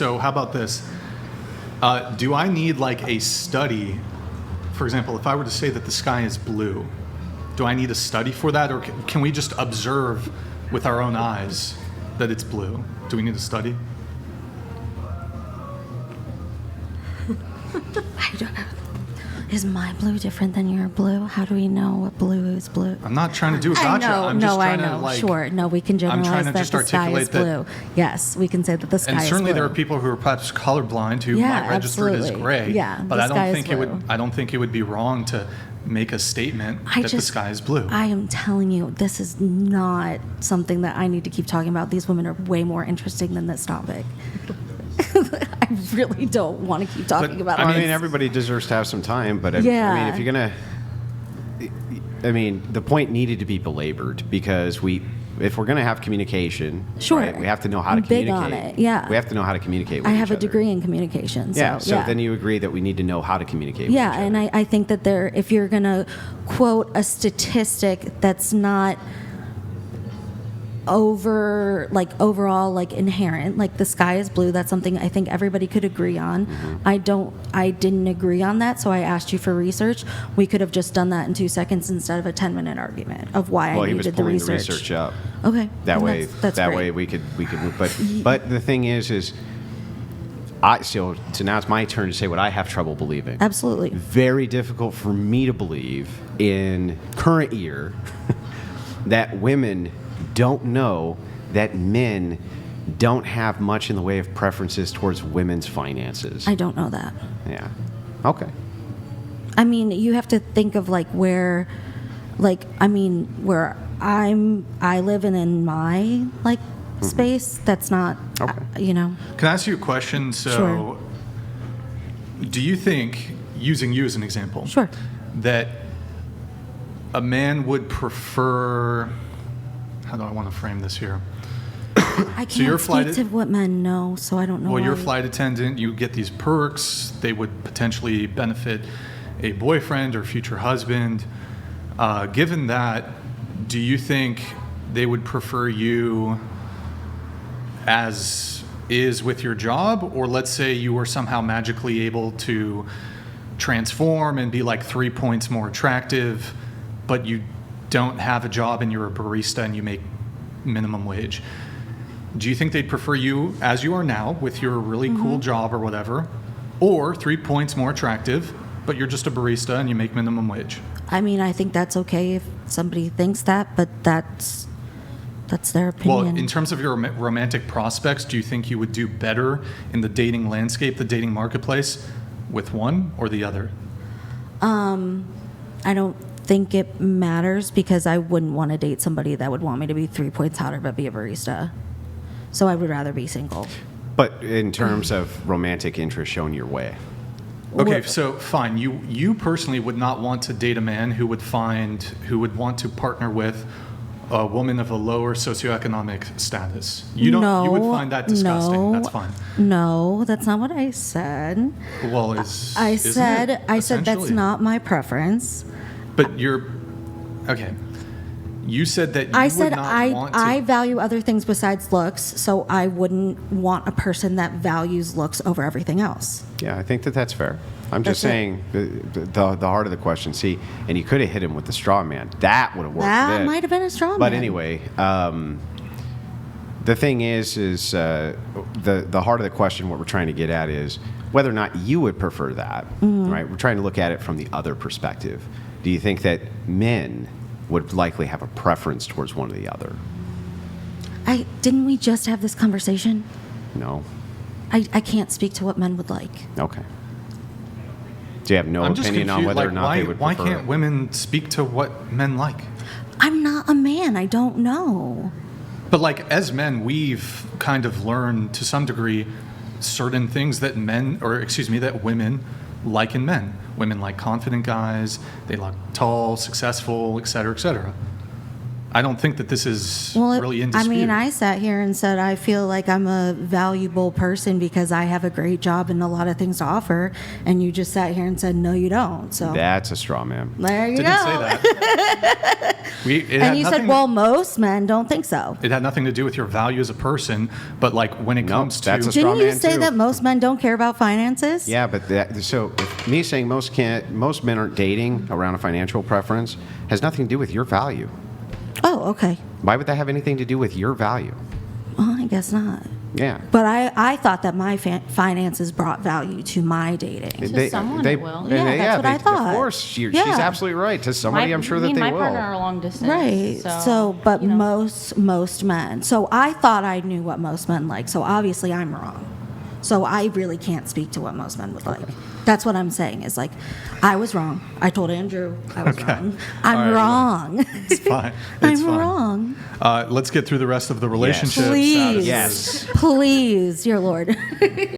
So how about this? Do I need like a study? For example, if I were to say that the sky is blue, do I need a study for that, or can we just observe with our own eyes that it's blue? Do we need a study? I don't know. Is my blue different than your blue? How do we know what blue is blue? I'm not trying to do a gotcha. I know. Sure. No, we can generalize that the sky is blue. Yes, we can say that the sky is blue. And certainly there are people who are perhaps colorblind who might register it as gray. Yeah, but I don't think it would be wrong to make a statement that the sky is blue. I am telling you, this is not something that I need to keep talking about. These women are way more interesting than this topic. I really don't want to keep talking about it. I mean, everybody deserves to have some time, but I mean, if you're going to, the point needed to be belabored because if we're going to have communication, sure, right, we have to know how to communicate. Big on it, yeah. We have to know how to communicate with I have each a degree in communication. So, so then you agree that we need to know how to communicate with each other. And I think that if you're going to quote a statistic that's not overall inherent, like the sky is blue, that's something I think everybody could agree on. I didn't agree on that, so I asked you for research. We could have just done that in 2 seconds instead of a 10-minute argument of why I needed the research. Well, he was pulling the research up. Okay. That way way we could move. But the thing is so now it's my turn to say what I have trouble believing. Absolutely. Very difficult for me to believe in current year that women don't know that men don't have much in the way of preferences towards women's finances. I don't know that. Yeah. Okay. I mean, you have to think of where I live in my space. That's not, Can I ask you a question? So, sure. Do you think, using you as an example, sure, that a man would prefer? How do I want to frame this here? I can't speak to what men know, so I don't know. Well, you're a flight attendant. You get these perks. They would potentially benefit a boyfriend or future husband. Given that, do you think they would prefer you as is with your job? Or let's say you were somehow magically able to transform and be 3 points more attractive, but you don't have a job and you're a barista and you make minimum wage. Do you think they'd prefer you as you are now with your really cool job or whatever, or 3 points more attractive, but you're just a barista and you make minimum wage? I mean, I think that's okay if somebody thinks that, but that's their opinion. Well, in terms of your romantic prospects, do you think you would do better in the dating landscape, the dating marketplace, with one or the other? I don't think it matters because I wouldn't want to date somebody that would want me to be 3 points hotter but be a barista. So I would rather be single. But in terms of romantic interest shown your way. Okay, so fine. You personally would not want to date a man who would want to partner with a woman of a lower socioeconomic status. You would find that disgusting. No, that's fine. No, that's not what I said. Well, I said that's not my preference. But okay. You said that I value other things besides looks, so I wouldn't want a person that values looks over everything else. Yeah, I think that's fair. I'm just saying the heart of the question. See, and you could have hit him with the straw man. That would have worked. That might have been a straw man. But anyway, the thing is the heart of the question. What we're trying to get at is whether or not you would prefer that. Right? We're trying to look at it from the other perspective. Do you think that men would likely have a preference towards one or the other? Didn't we just have this conversation? No. I can't speak to what men would like. Okay. Do you have no opinion on whether or not they would prefer? Why can't women speak to what men like? I'm not a man. I don't know. But as men, we've kind of learned to some degree certain things that women like in men. Women like confident guys. They like tall, successful, et cetera, et cetera. I don't think that this is Well, really in I dispute. mean, I sat here and said I feel like I'm a valuable person because I have a great job and a lot of things to offer, and you just sat here and said no, you don't. So That's a straw man. there you Didn't go. say that. And you said, well, most men don't think so. It had nothing to do with your value as a person, but like when it comes that's to a straw Didn't you man, say too. that most men don't care about finances? Yeah, but so if me saying most men aren't dating around a financial preference has nothing to do with your value. Oh, okay. Why would that have anything to do with your value? Well, I guess not. Yeah. But I thought that my finances brought value to my dating. To someone it will. Yeah, that's what I thought. Of course, she's Yeah. absolutely right. To somebody, I'm sure that me and they my will. partner are long distance. Right. So, but you know. most men. So I thought I knew what most men like. So obviously I'm wrong. So I really can't speak to what most men would like. That's what I'm saying is like, I was wrong. I told Andrew I was wrong. I'm All right, wrong. it's fine. It's I'm fine. wrong. Let's get through the rest of the relationship Please. statuses. Yes. Please, dear Lord.